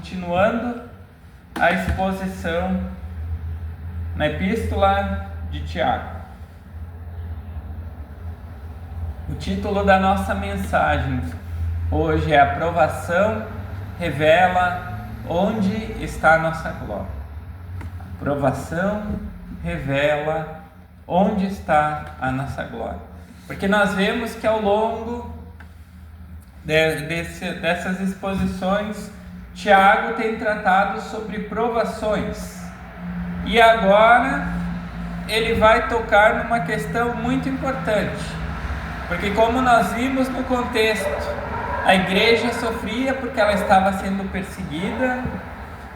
continuando a exposição na Epístola de Tiago. O título da nossa mensagem hoje é A Provação Revela Onde está a Nossa Glória. A provação revela onde está a nossa glória. Porque nós vemos que ao longo dessas exposições, Tiago tem tratado sobre provações. E agora ele vai tocar numa questão muito importante. Porque como nós vimos no contexto, a igreja sofria porque ela estava sendo perseguida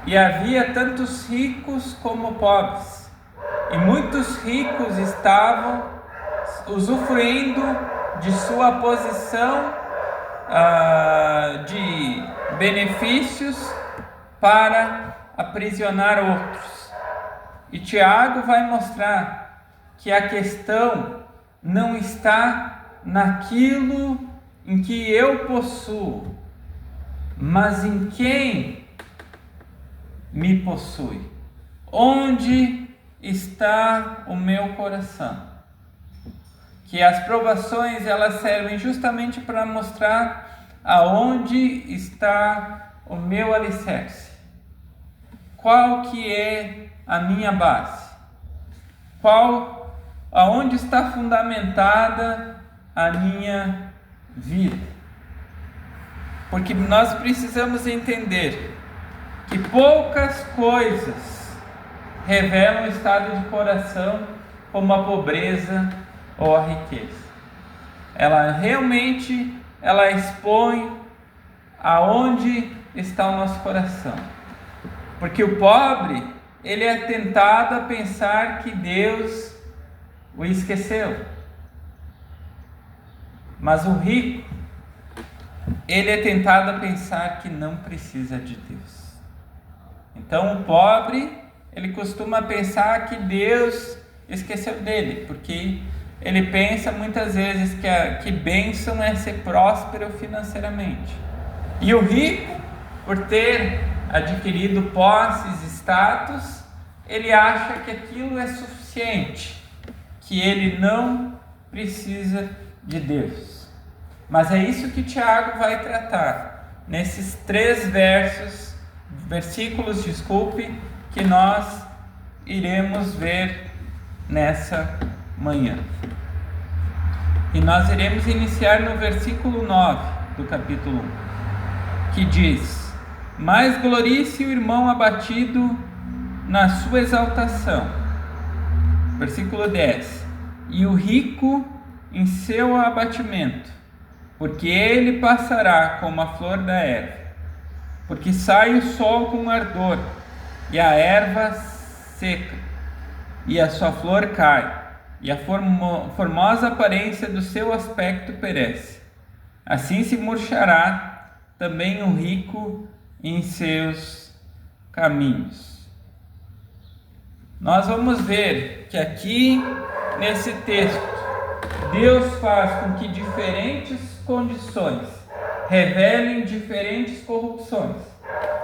e havia tantos ricos como pobres. E muitos ricos estavam usufruindo de sua posição de benefícios para aprisionar outros. E Tiago vai mostrar que a questão não está naquilo em que eu possuo, mas em quem me possui. Onde está o meu coração? Que as provações elas servem justamente para mostrar aonde está o meu alicerce. Qual que é a minha base? Aonde está fundamentada a minha vida? Porque nós precisamos entender que poucas coisas revelam o estado de coração como a pobreza ou a riqueza. Ela realmente expõe aonde está o nosso coração. Porque o pobre, ele é tentado a pensar que Deus o esqueceu. Mas o rico, ele é tentado a pensar que não precisa de Deus. Então o pobre, ele costuma pensar que Deus esqueceu dele, porque ele pensa muitas vezes que bênção é ser próspero financeiramente. E o rico, por ter adquirido posses e status, ele acha que aquilo é suficiente, que ele não precisa de Deus. Mas é isso que Tiago vai tratar nesses 3 versículos, que nós iremos ver nessa manhã. E nós iremos iniciar no versículo 9 do capítulo 1, que diz: Mas glorie-se o irmão abatido na sua exaltação. Versículo 10: E o rico em seu abatimento, porque ele passará como a flor da erva. Porque sai o sol com ardor, e a erva seca, e a sua flor cai, e a formosa aparência do seu aspecto perece. Assim se murchará também o rico em seus caminhos. Nós vamos ver que aqui nesse texto, Deus faz com que diferentes condições revelem diferentes corrupções,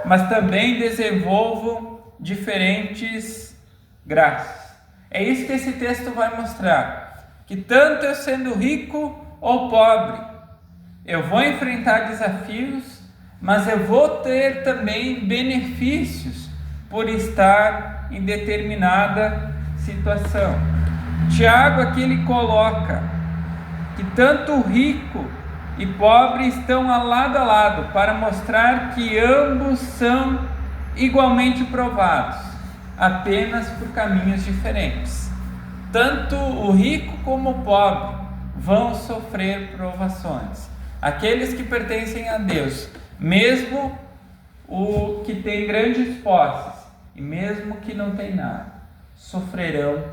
mas também desenvolvam diferentes graças. É isso que esse texto vai mostrar, que tanto eu sendo rico ou pobre, eu vou enfrentar desafios, mas eu vou ter também benefícios por estar em determinada situação. Tiago aqui ele coloca que tanto o rico e pobre estão lado a lado para mostrar que ambos são igualmente provados, apenas por caminhos diferentes. Tanto o rico como o pobre vão sofrer provações. Aqueles que pertencem a Deus, mesmo o que tem grandes posses e mesmo que não tem nada, sofrerão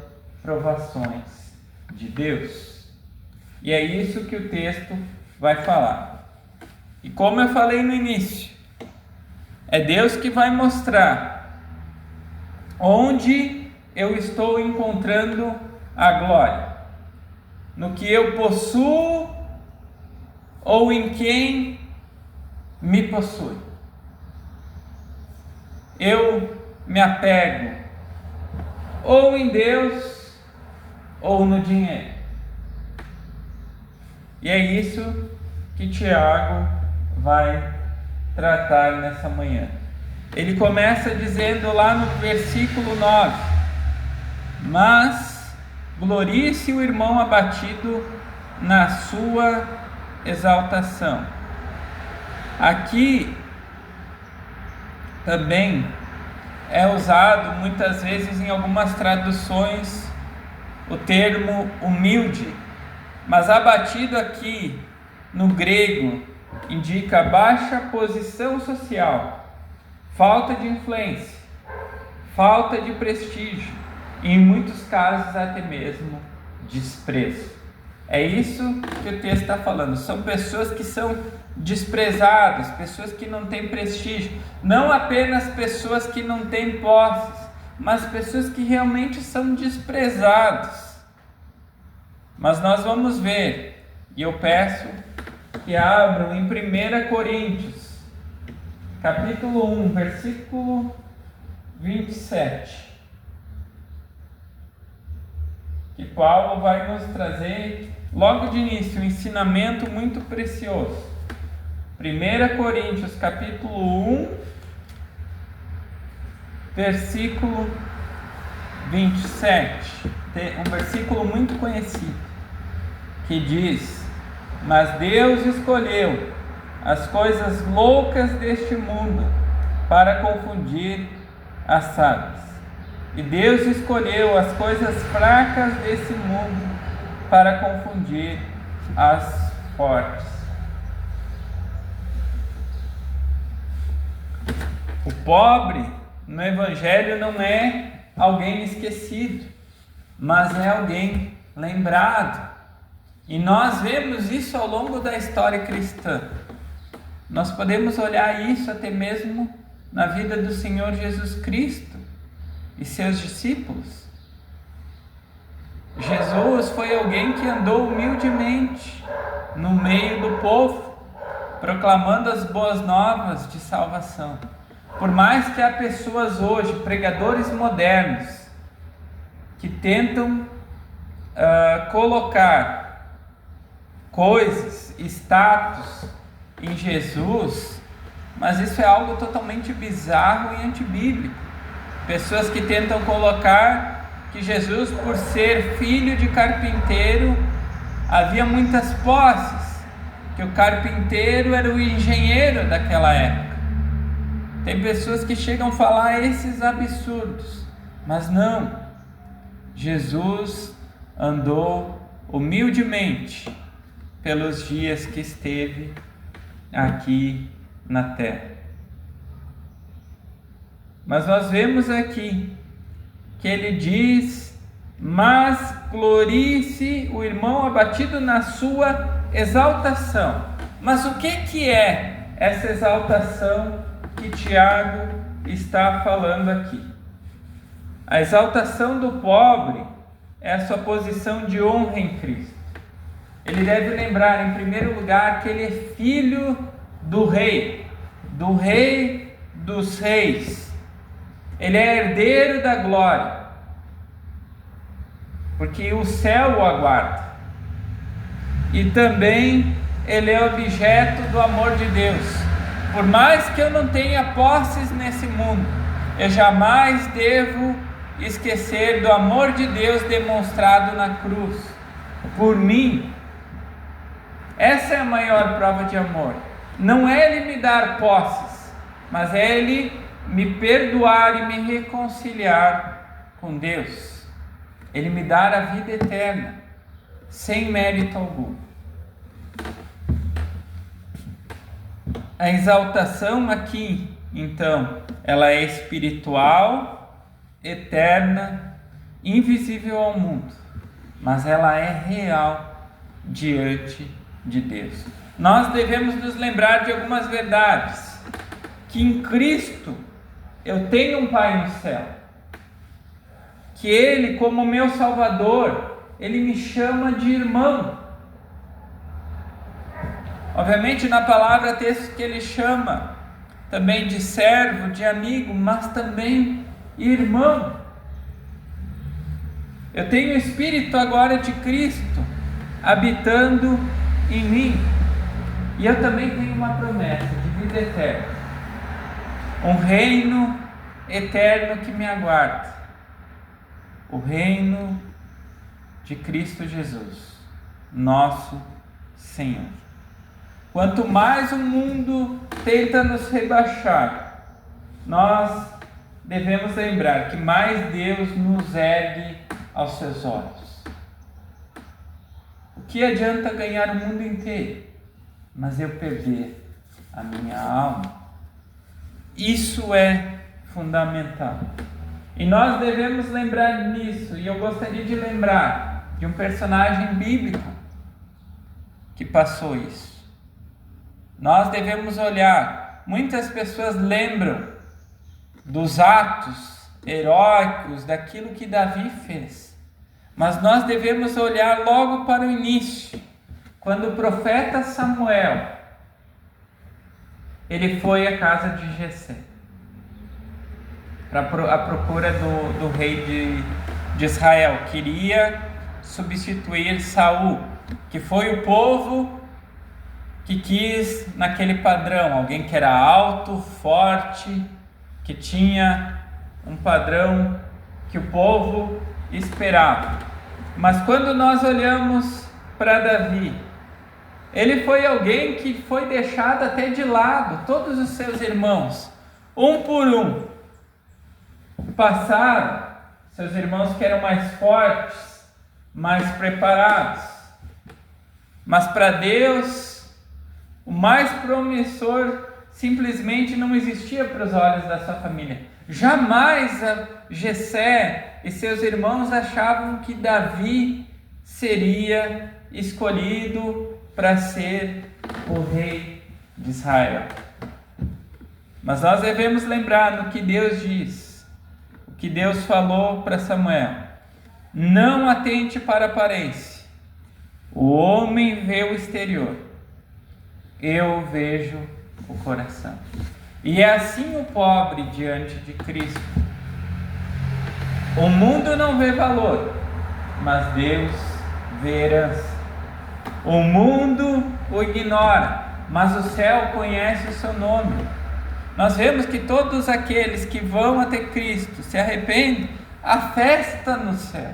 provações de Deus. E é isso que o texto vai falar. E como eu falei no início, é Deus que vai mostrar onde eu estou encontrando a glória, no que eu possuo ou em quem me possui. eu me apego ou em Deus ou no dinheiro. E é isso que Tiago vai tratar nessa manhã. Ele começa dizendo lá no versículo 9: mas glorie-se o irmão abatido na sua exaltação. Aqui também é usado muitas vezes em algumas traduções o termo humilde, mas abatido aqui no grego indica baixa posição social, falta de influência, falta de prestígio e em muitos casos até mesmo desprezo. É isso que o texto está falando. São pessoas que são desprezadas, pessoas que não têm prestígio, não apenas pessoas que não têm posses, mas pessoas que realmente são desprezadas. Mas nós vamos ver, e eu peço que abram em 1 Coríntios, capítulo 1, versículo 27. Que Paulo vai nos trazer, logo de início, um ensinamento muito precioso. 1 Coríntios, capítulo 1, versículo 27. Tem um versículo muito conhecido, que diz: mas Deus escolheu as coisas loucas deste mundo para confundir as sábias. E Deus escolheu as coisas fracas desse mundo para confundir as fortes. O pobre no Evangelho não é alguém esquecido, mas é alguém lembrado. E nós vemos isso ao longo da história cristã. Nós podemos olhar isso até mesmo na vida do Senhor Jesus Cristo e seus discípulos. Jesus foi alguém que andou humildemente no meio do povo, proclamando as boas novas de salvação. Por mais que há pessoas hoje, pregadores modernos, que tentam colocar coisas, status em Jesus, mas isso é algo totalmente bizarro e antibíblico. Pessoas que tentam colocar que Jesus, por ser filho de carpinteiro, havia muitas posses, que o carpinteiro era o engenheiro daquela época. Tem pessoas que chegam a falar esses absurdos, mas não. Jesus andou humildemente pelos dias que esteve aqui na terra. Mas nós vemos aqui que ele diz: mas glorie-se o irmão abatido na sua exaltação. Mas o que é essa exaltação que Tiago está falando aqui? A exaltação do pobre é a sua posição de honra em Cristo. Ele deve lembrar, em primeiro lugar, que ele é filho do rei dos reis. Ele é herdeiro da glória, porque o céu o aguarda. E também ele é objeto do amor de Deus. Por mais que eu não tenha posses nesse mundo, eu jamais devo esquecer do amor de Deus demonstrado na cruz por mim. Essa é a maior prova de amor. Não é Ele me dar posses, mas é Ele me perdoar e me reconciliar com Deus. Ele me dar a vida eterna, sem mérito algum. A exaltação aqui, então, ela é espiritual, eterna, invisível ao mundo, mas ela é real diante de Deus. Nós devemos nos lembrar de algumas verdades, que em Cristo eu tenho um Pai no céu, que Ele, como meu Salvador, Ele me chama de irmão. Obviamente na palavra texto que Ele chama também de servo, de amigo, mas também irmão. Eu tenho o Espírito agora de Cristo habitando em mim. E eu também tenho uma promessa de vida eterna. Um reino eterno que me aguarda. O reino de Cristo Jesus, nosso Senhor. Quanto mais o mundo tenta nos rebaixar, nós devemos lembrar que mais Deus nos ergue aos seus olhos. O que adianta ganhar o mundo inteiro, mas eu perder a minha alma? Isso é fundamental. E nós devemos lembrar nisso, e eu gostaria de lembrar de um personagem bíblico que passou isso. Nós devemos olhar, muitas pessoas lembram dos atos heróicos, daquilo que Davi fez, mas nós devemos olhar logo para o início, quando o profeta Samuel, ele foi à casa de Jessé, à procura do rei de Israel, queria substituir Saul, que foi o povo que quis naquele padrão, alguém que era alto, forte, que tinha um padrão que o povo esperava. Mas quando nós olhamos para Davi, ele foi alguém que foi deixado até de lado. Todos os seus irmãos, um por um, passaram. Seus irmãos que eram mais fortes, mais preparados. Mas para Deus, o mais promissor simplesmente não existia para os olhos da sua família. Jamais Jessé e seus irmãos achavam que Davi seria escolhido para ser o rei de Israel. Mas nós devemos lembrar no que Deus diz, o que Deus falou para Samuel: não atente para a aparência, o homem vê o exterior, eu vejo o coração. E é assim o pobre diante de Cristo. O mundo não vê valor, mas Deus vê herança. O mundo o ignora, mas o céu conhece o seu nome. Nós vemos que todos aqueles que vão até Cristo, se arrependem, há festa no céu,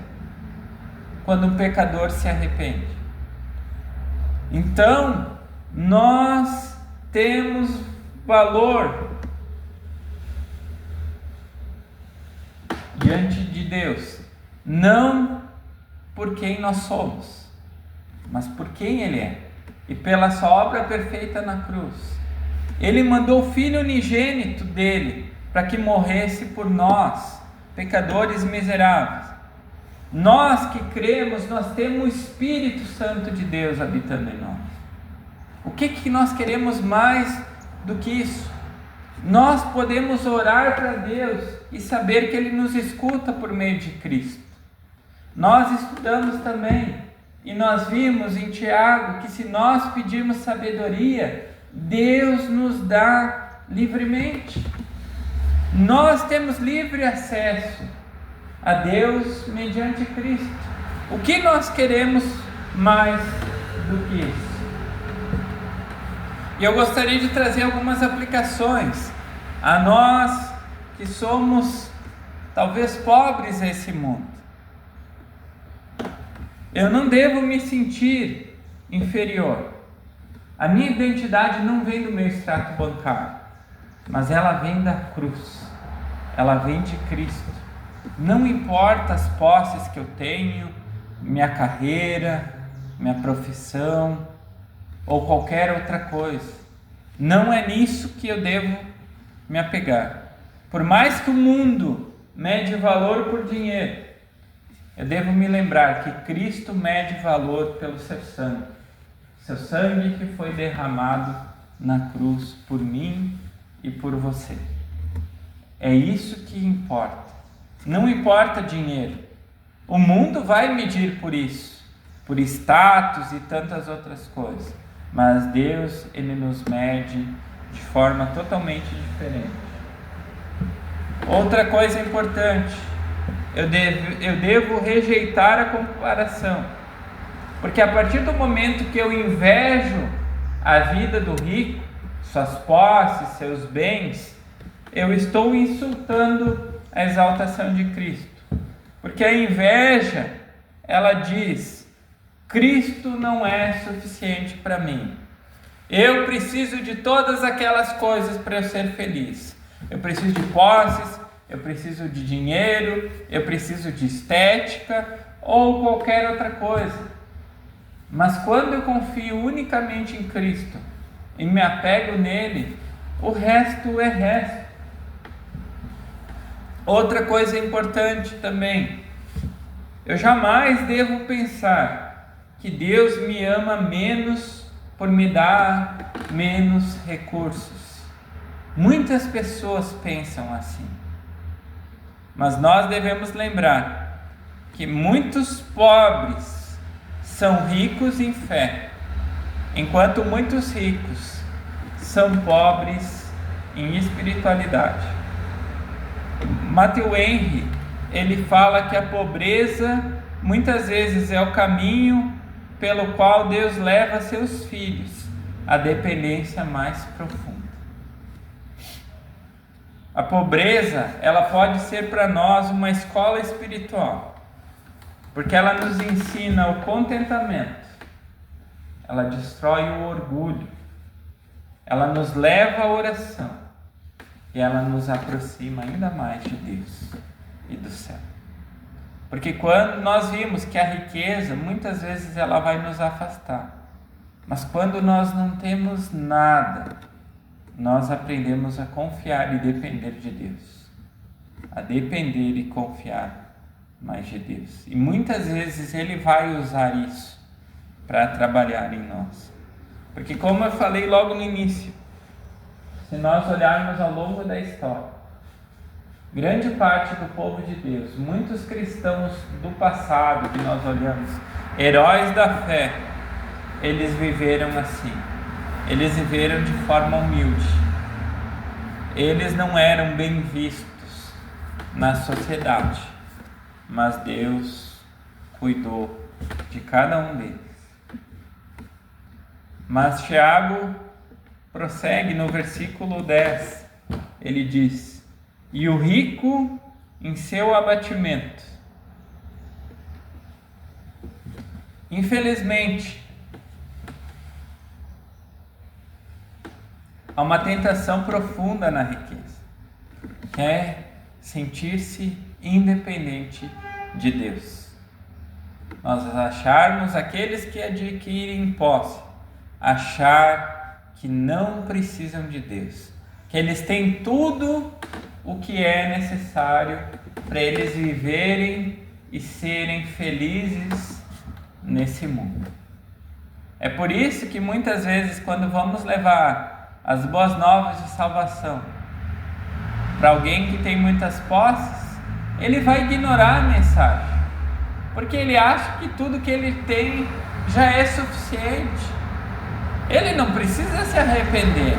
quando um pecador se arrepende. Então, nós temos valor diante de Deus, não por quem nós somos, mas por quem Ele é, e pela sua obra perfeita na cruz. Ele mandou o Filho unigênito dele para que morresse por nós, pecadores miseráveis. Nós que cremos, nós temos o Espírito Santo de Deus habitando em nós. O que nós queremos mais do que isso? Nós podemos orar para Deus e saber que Ele nos escuta por meio de Cristo. Nós estudamos também e nós vimos em Tiago que se nós pedirmos sabedoria, Deus nos dá livremente. Nós temos livre acesso a Deus mediante Cristo. O que nós queremos mais do que isso? E eu gostaria de trazer algumas aplicações a nós que somos talvez pobres nesse mundo. Eu não devo me sentir inferior. A minha identidade não vem do meu extrato bancário, mas ela vem da cruz, ela vem de Cristo. Não importa as posses que eu tenho, minha carreira, minha profissão ou qualquer outra coisa, não é nisso que eu devo me apegar. Por mais que o mundo mede valor por dinheiro, eu devo me lembrar que Cristo mede valor pelo seu sangue que foi derramado na cruz por mim e por você. É isso que importa. Não importa dinheiro. O mundo vai medir por isso, por status e tantas outras coisas. Mas Deus, Ele nos mede de forma totalmente diferente. Outra coisa importante, eu devo rejeitar a comparação, porque a partir do momento que eu invejo a vida do rico, suas posses, seus bens, eu estou insultando a exaltação de Cristo. Porque a inveja, ela diz: Cristo não é suficiente para mim. Eu preciso de todas aquelas coisas para eu ser feliz. Eu preciso de posses, eu preciso de dinheiro, eu preciso de estética ou qualquer outra coisa. Mas quando eu confio unicamente em Cristo e me apego nele, o resto é resto. Outra coisa importante também, eu jamais devo pensar que Deus me ama menos por me dar menos recursos. Muitas pessoas pensam assim, mas nós devemos lembrar que muitos pobres são ricos em fé, enquanto muitos ricos são pobres em espiritualidade. Matthew Henry, ele fala que a pobreza muitas vezes é o caminho pelo qual Deus leva seus filhos à dependência mais profunda. A pobreza, ela pode ser para nós uma escola espiritual, porque ela nos ensina o contentamento, ela destrói o orgulho, ela nos leva à oração e ela nos aproxima ainda mais de Deus e do céu. Porque quando nós vimos que a riqueza, muitas vezes ela vai nos afastar, mas quando nós não temos nada, nós aprendemos a confiar e depender de Deus, a depender e confiar mais de Deus. E muitas vezes Ele vai usar isso para trabalhar em nós. Porque como eu falei logo no início, se nós olharmos ao longo da história, grande parte do povo de Deus, muitos cristãos do passado que nós olhamos, heróis da fé, eles viveram assim. Eles viveram de forma humilde. Eles não eram bem vistos na sociedade, mas Deus cuidou de cada um deles. Mas Tiago prossegue no versículo 10, ele diz: e o rico em seu abatimento. Infelizmente, há uma tentação profunda na riqueza, que é sentir-se independente de Deus. Nós acharmos, aqueles que adquirem posse, achar que não precisam de Deus, que eles têm tudo o que é necessário para eles viverem e serem felizes nesse mundo. É por isso que muitas vezes, quando vamos levar as boas novas de salvação para alguém que tem muitas posses, ele vai ignorar a mensagem, porque ele acha que tudo que ele tem já é suficiente. Ele não precisa se arrepender,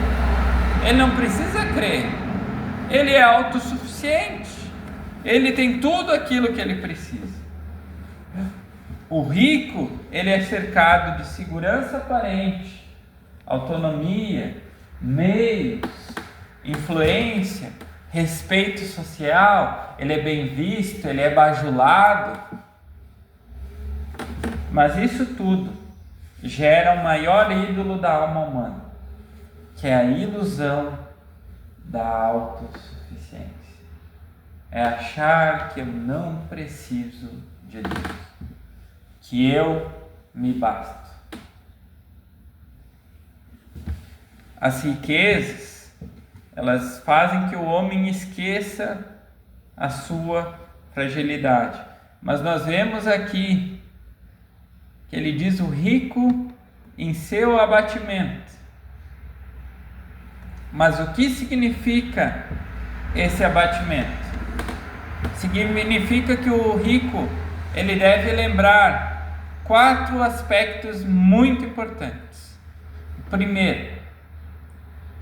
ele não precisa crer, ele é autossuficiente, ele tem tudo aquilo que ele precisa. O rico, ele é cercado de segurança aparente, autonomia, meios, influência, respeito social, ele é bem visto, ele é bajulado. Mas isso tudo gera o maior ídolo da alma humana, que é a ilusão da autossuficiência. É achar que eu não preciso de Deus, que eu me basto. As riquezas, elas fazem que o homem esqueça a sua fragilidade. Mas nós vemos aqui que ele diz: o rico em seu abatimento. Mas o que significa esse abatimento? Significa que o rico, ele deve lembrar 4 aspectos muito importantes. Primeiro,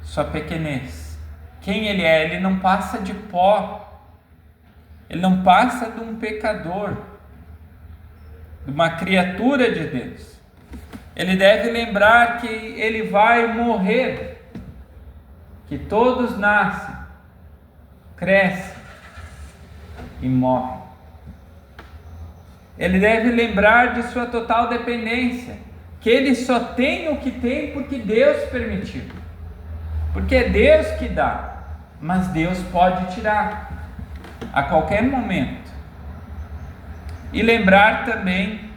sua pequenez. Quem ele é? Ele não passa de pó. Ele não passa de um pecador, de uma criatura de Deus. Ele deve lembrar que ele vai morrer, que todos nascem, crescem e morrem. Ele deve lembrar de sua total dependência, que ele só tem o que tem porque Deus permitiu. Porque é Deus que dá, mas Deus pode tirar a qualquer momento. E lembrar também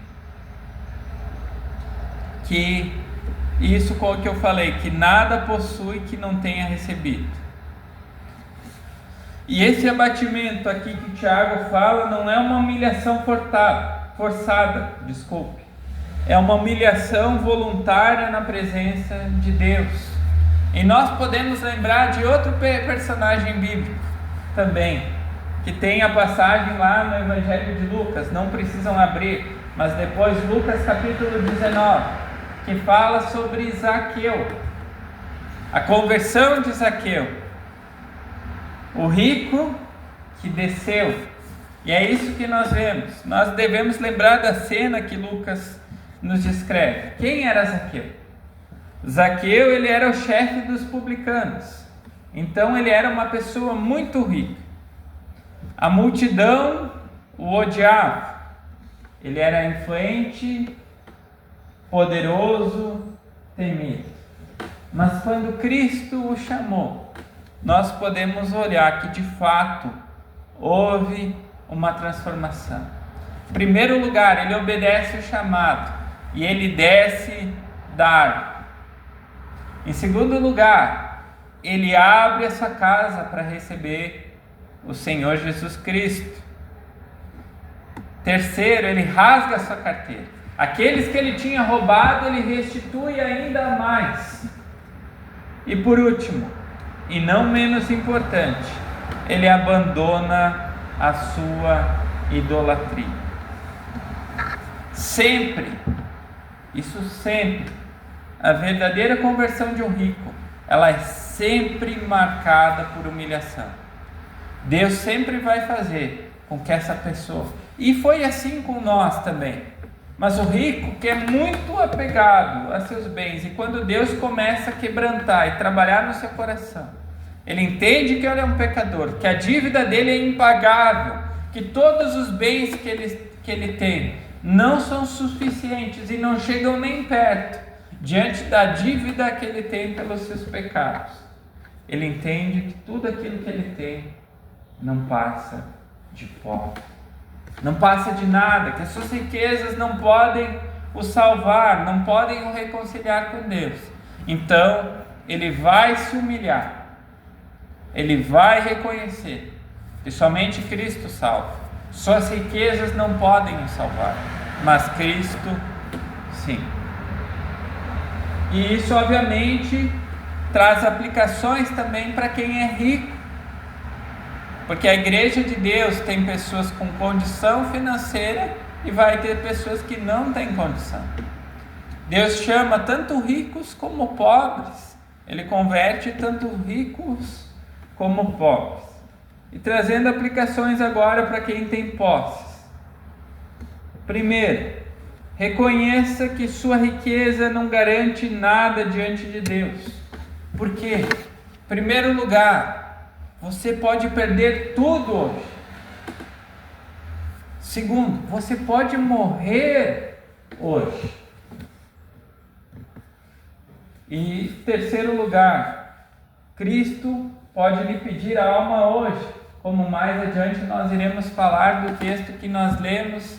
que isso que eu falei, que nada possui que não tenha recebido. E esse abatimento aqui que Tiago fala não é uma humilhação forçada, é uma humilhação voluntária na presença de Deus. E nós podemos lembrar de outro personagem bíblico também, que tem a passagem lá no Evangelho de Lucas, não precisam abrir, mas depois Lucas capítulo 19, que fala sobre Zaqueu, a conversão de Zaqueu, o rico que desceu. E é isso que nós vemos. Nós devemos lembrar da cena que Lucas nos descreve. Quem era Zaqueu? Zaqueu, ele era o chefe dos publicanos. Então ele era uma pessoa muito rica. A multidão o odiava. Ele era influente, poderoso, temido. Mas quando Cristo o chamou, nós podemos olhar que de fato houve uma transformação. Em primeiro lugar, ele obedece o chamado e ele desce da árvore. Em segundo lugar, ele abre a sua casa para receber o Senhor Jesus Cristo. Terceiro, ele rasga a sua carteira. Aqueles que ele tinha roubado, ele restitui ainda mais. E por último, e não menos importante, ele abandona a sua idolatria. Sempre, a verdadeira conversão de um rico, ela é sempre marcada por humilhação. Deus sempre vai fazer com que essa pessoa, e foi assim com nós também, mas o rico que é muito apegado a seus bens, e quando Deus começa a quebrantar e trabalhar no seu coração, ele entende que ele é um pecador, que a dívida dele é impagável, que todos os bens que ele tem não são suficientes e não chegam nem perto diante da dívida que ele tem pelos seus pecados. Ele entende que tudo aquilo que ele tem não passa de pó, não passa de nada, que as suas riquezas não podem o salvar, não podem o reconciliar com Deus. Então ele vai se humilhar, ele vai reconhecer que somente Cristo salva. Suas riquezas não podem o salvar, mas Cristo sim. E isso obviamente traz aplicações também para quem é rico, porque a igreja de Deus tem pessoas com condição financeira e vai ter pessoas que não têm condição. Deus chama tanto ricos como pobres, ele converte tanto ricos como pobres. E trazendo aplicações agora para quem tem posses. Primeiro, reconheça que sua riqueza não garante nada diante de Deus. Por quê? Em primeiro lugar, você pode perder tudo hoje. Segundo, você pode morrer hoje. E terceiro lugar, Cristo pode lhe pedir a alma hoje, como mais adiante nós iremos falar do texto que nós lemos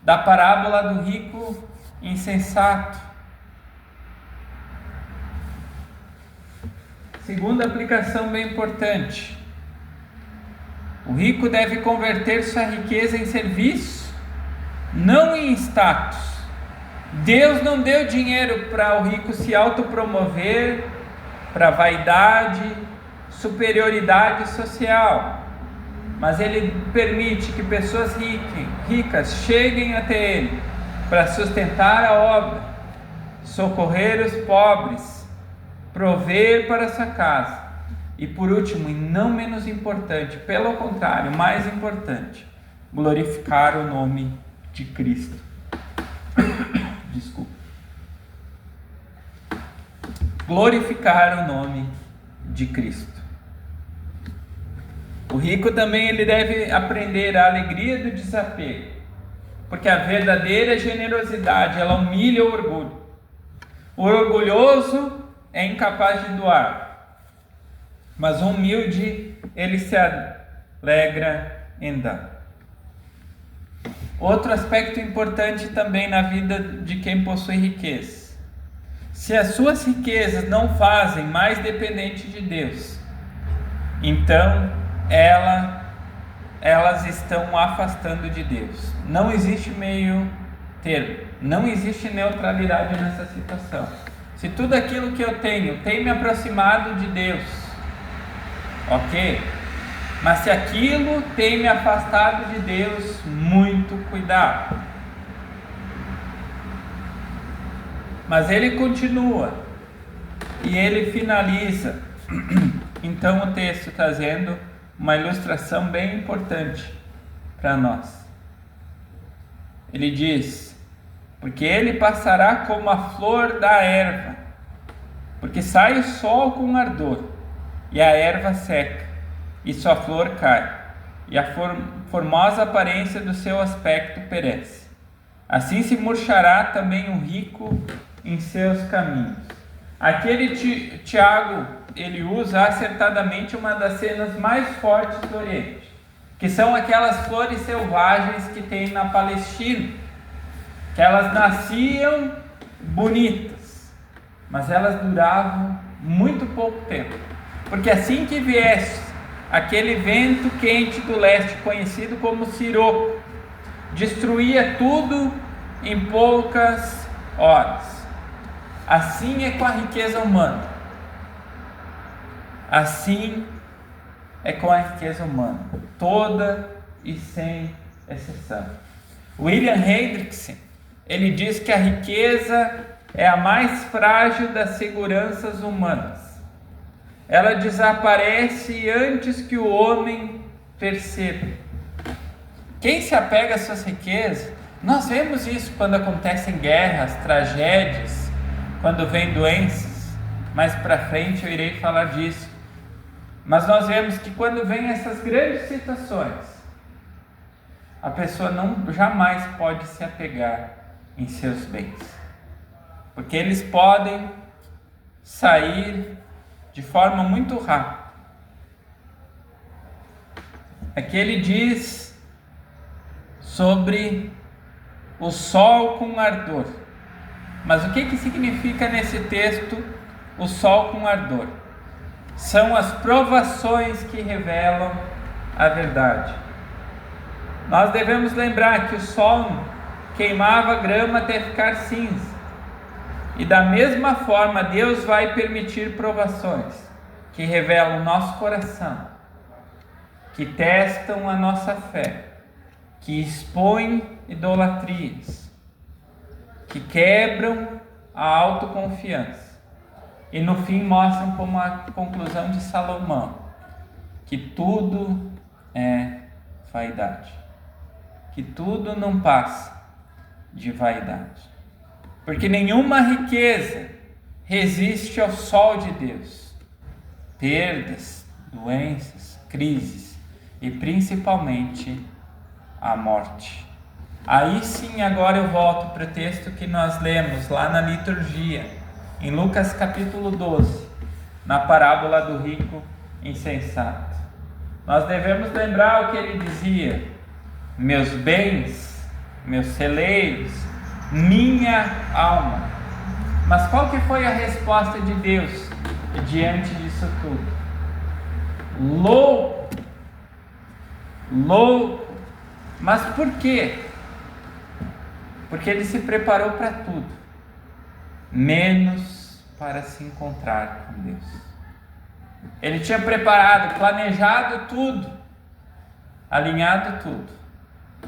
da parábola do rico insensato. Segunda aplicação bem importante: o rico deve converter sua riqueza em serviço, não em status. Deus não deu dinheiro para o rico se autopromover, para vaidade, superioridade social, mas Ele permite que pessoas ricas cheguem até Ele para sustentar a obra, socorrer os pobres prover para sua casa. E por último, e não menos importante, pelo contrário, mais importante, glorificar o nome de Cristo. Desculpa. Glorificar o nome de Cristo. O rico também ele deve aprender a alegria do desapego, porque a verdadeira generosidade ela humilha o orgulho. O orgulhoso é incapaz de doar, mas o humilde ele se alegra em dar. Outro aspecto importante também na vida de quem possui riqueza: se as suas riquezas não fazem mais dependente de Deus, então elas estão afastando de Deus. Não existe meio termo, não existe neutralidade nessa situação. Se tudo aquilo que eu tenho tem me aproximado de Deus, ok? Mas se aquilo tem me afastado de Deus, muito cuidado. Mas ele continua e ele finaliza então o texto trazendo uma ilustração bem importante para nós. Ele diz: porque ele passará como a flor da erva, porque sai o sol com ardor, e a erva seca, e sua flor cai, e a formosa aparência do seu aspecto perece. Assim se murchará também o rico em seus caminhos. Aquele Tiago, ele usa acertadamente uma das cenas mais fortes do Oriente, que são aquelas flores selvagens que tem na Palestina, que elas nasciam bonitas, mas elas duravam muito pouco tempo, porque assim que viesse aquele vento quente do leste, conhecido como siroco, destruía tudo em poucas horas. Assim é com a riqueza humana. Assim é com a riqueza humana, toda e sem exceção. William Hendrickson, ele diz que a riqueza é a mais frágil das seguranças humanas. Ela desaparece antes que o homem perceba. Quem se apega às suas riquezas, nós vemos isso quando acontecem guerras, tragédias, quando vem doenças. Mais para frente eu irei falar disso. Mas nós vemos que quando vem essas grandes situações, a pessoa jamais pode se apegar em seus bens, porque eles podem sair de forma muito rápida. Aqui ele diz sobre o sol com ardor. Mas o que significa nesse texto o sol com ardor? São as provações que revelam a verdade. Nós devemos lembrar que o sol queimava a grama até ficar cinza. E da mesma forma, Deus vai permitir provações que revelam o nosso coração, que testam a nossa fé, que expõem idolatrias, que quebram a autoconfiança. E no fim mostram como a conclusão de Salomão, que tudo é vaidade, que tudo não passa de vaidade, porque nenhuma riqueza resiste ao sol de Deus. Perdas, doenças, crises e principalmente a morte. Aí sim, agora eu volto para o texto que nós lemos lá na liturgia, em Lucas capítulo 12, na parábola do rico insensato. Nós devemos lembrar o que ele dizia: meus bens, meus celeiros, minha alma. Mas qual que foi a resposta de Deus diante disso tudo? Louco, louco. Mas por quê? Porque ele se preparou para tudo, menos para se encontrar com Deus. Ele tinha preparado, planejado tudo, alinhado tudo,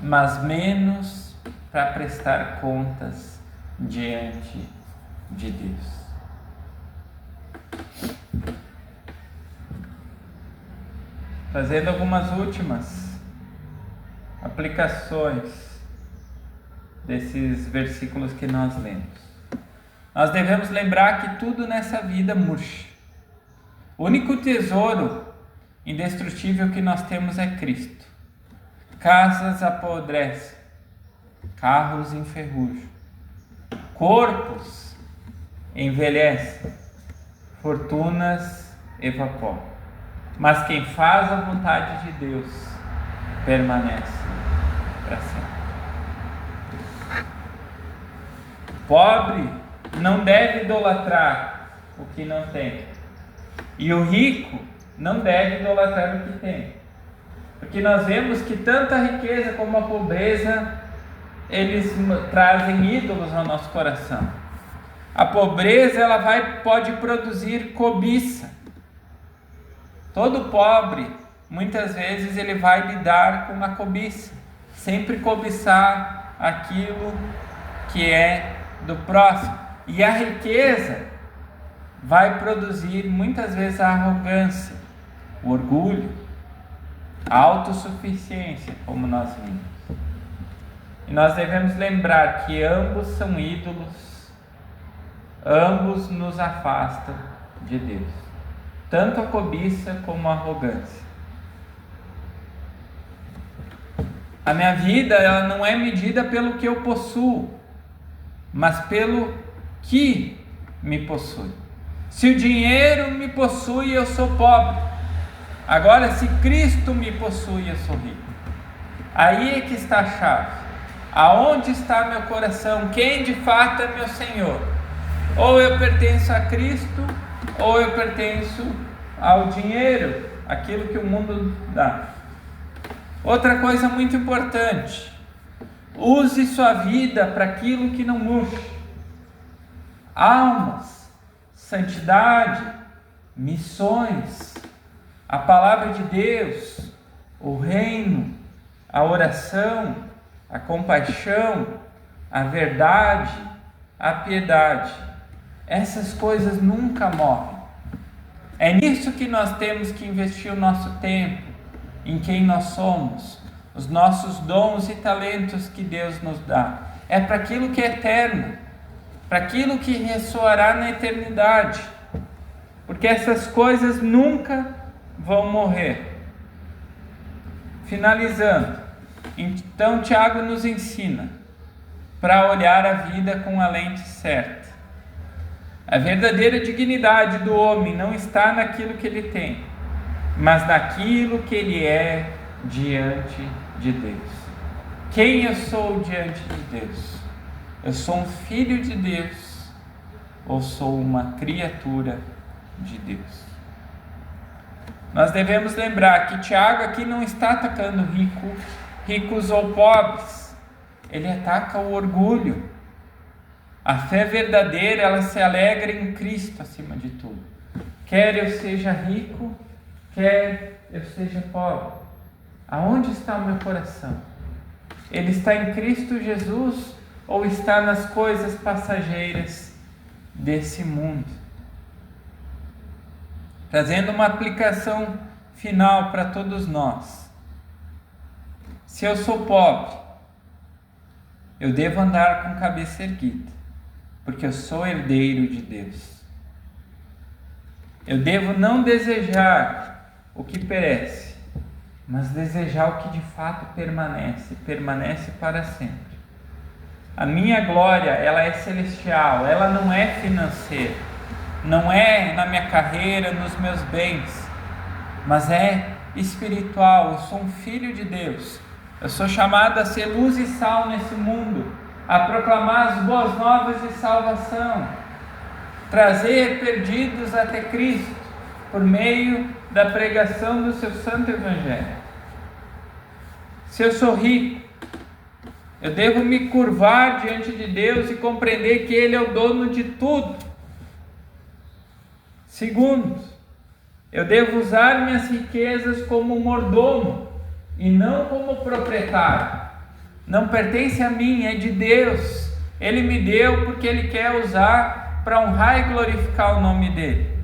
mas menos para prestar contas diante de Deus. Fazendo algumas últimas aplicações desses versículos que nós lemos. Nós devemos lembrar que tudo nessa vida murcha. O único tesouro indestrutível que nós temos é Cristo. Casas apodrecem, carros enferrujam, corpos envelhecem, fortunas evaporam. Mas quem faz a vontade de Deus permanece para sempre. O pobre não deve idolatrar o que não tem, e o rico não deve idolatrar o que tem, porque nós vemos que tanto a riqueza como a pobreza, eles trazem ídolos ao nosso coração. A pobreza, pode produzir cobiça. Todo pobre, muitas vezes, ele vai lidar com a cobiça, sempre cobiçar aquilo que é do próximo. E a riqueza vai produzir muitas vezes a arrogância, o orgulho, a autossuficiência, como nós vimos. E nós devemos lembrar que ambos são ídolos, ambos nos afastam de Deus, tanto a cobiça como a arrogância. A minha vida, ela não é medida pelo que eu possuo, mas pelo que me possui. Se o dinheiro me possui, eu sou pobre. Agora, se Cristo me possui, eu sou rico. Aí é que está a chave. Aonde está meu coração? Quem de fato é meu Senhor? Ou eu pertenço a Cristo, ou eu pertenço ao dinheiro, aquilo que o mundo dá. Outra coisa muito importante: use sua vida para aquilo que não murcha. Almas, santidade, missões, a palavra de Deus, o reino, a oração, a compaixão, a verdade, a piedade. Essas coisas nunca morrem. É nisso que nós temos que investir o nosso tempo, em quem nós somos, os nossos dons e talentos que Deus nos dá. É para aquilo que é eterno, para aquilo que ressoará na eternidade, porque essas coisas nunca vão morrer. Finalizando, então Tiago nos ensina para olhar a vida com a lente certa. A verdadeira dignidade do homem não está naquilo que ele tem, mas naquilo que ele é diante de Deus. Quem eu sou diante de Deus? Eu sou um filho de Deus ou sou uma criatura de Deus? Nós devemos lembrar que Tiago aqui não está atacando ricos ou pobres. Ele ataca o orgulho. A fé verdadeira, ela se alegra em Cristo acima de tudo. Quer eu seja rico, quer eu seja pobre. Aonde está o meu coração? Ele está em Cristo Jesus ou está nas coisas passageiras desse mundo? Trazendo uma aplicação final para todos nós. Se eu sou pobre, eu devo andar com cabeça erguida, porque eu sou herdeiro de Deus. Eu devo não desejar o que perece, mas desejar o que de fato permanece para sempre. A minha glória, ela é celestial, ela não é financeira, não é na minha carreira, nos meus bens, mas é espiritual. Eu sou um filho de Deus, eu sou chamado a ser luz e sal nesse mundo, a proclamar as boas novas de salvação, trazer perdidos até Cristo, por meio da pregação do seu santo evangelho. Se eu sou rico, eu devo me curvar diante de Deus e compreender que Ele é o dono de tudo. Segundo, eu devo usar minhas riquezas como mordomo e não como proprietário. Não pertence a mim, é de Deus. Ele me deu porque Ele quer usar para honrar e glorificar o nome dEle.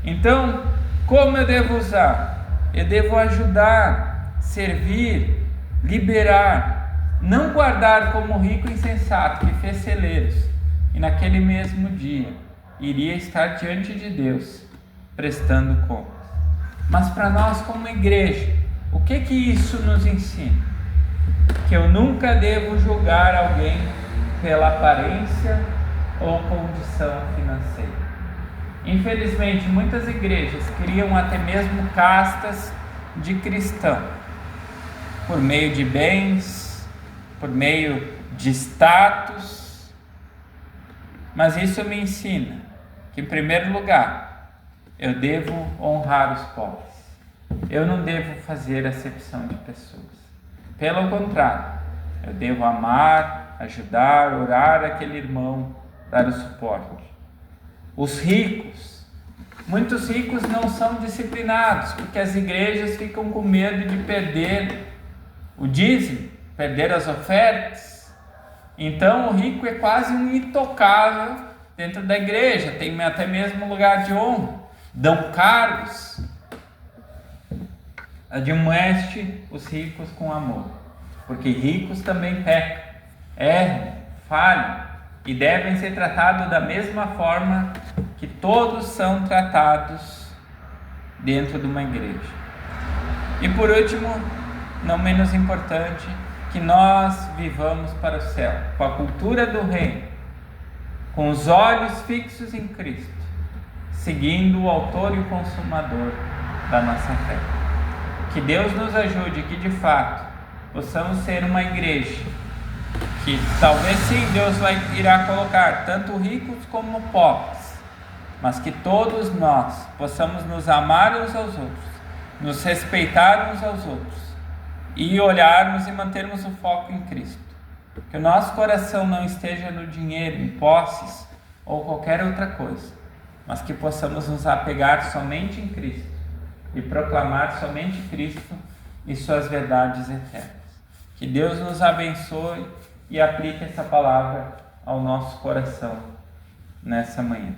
Então, como eu devo usar? Eu devo ajudar, servir, liberar, não guardar como rico insensato que fez celeiros e naquele mesmo dia iria estar diante de Deus prestando contas. Mas para nós como igreja, o que isso nos ensina? Que eu nunca devo julgar alguém pela aparência ou condição financeira. Infelizmente, muitas igrejas criam até mesmo castas de cristão, por meio de bens, por meio de status, mas isso me ensina que, em primeiro lugar, eu devo honrar os pobres. Eu não devo fazer acepção de pessoas. Pelo contrário, eu devo amar, ajudar, orar aquele irmão, dar o suporte. Os ricos, muitos ricos não são disciplinados, porque as igrejas ficam com medo de perder o dízimo, perder as ofertas. Então o rico é quase um intocável dentro da igreja, tem até mesmo lugar de honra, dão cargos. Admoeste os ricos com amor, porque ricos também pecam, erram, falham e devem ser tratados da mesma forma que todos são tratados dentro de uma igreja. E por último, não menos importante, que nós vivamos para o céu, com a cultura do reino, com os olhos fixos em Cristo, seguindo o autor e o consumador da nossa fé. Que Deus nos ajude que de fato possamos ser uma igreja que talvez sim Deus irá colocar tanto ricos como pobres, mas que todos nós possamos nos amar uns aos outros, nos respeitar uns aos outros e olharmos e mantermos o foco em Cristo. Que o nosso coração não esteja no dinheiro, em posses ou qualquer outra coisa, mas que possamos nos apegar somente em Cristo e proclamar somente Cristo e suas verdades eternas. Que Deus nos abençoe e aplique essa palavra ao nosso coração nessa manhã.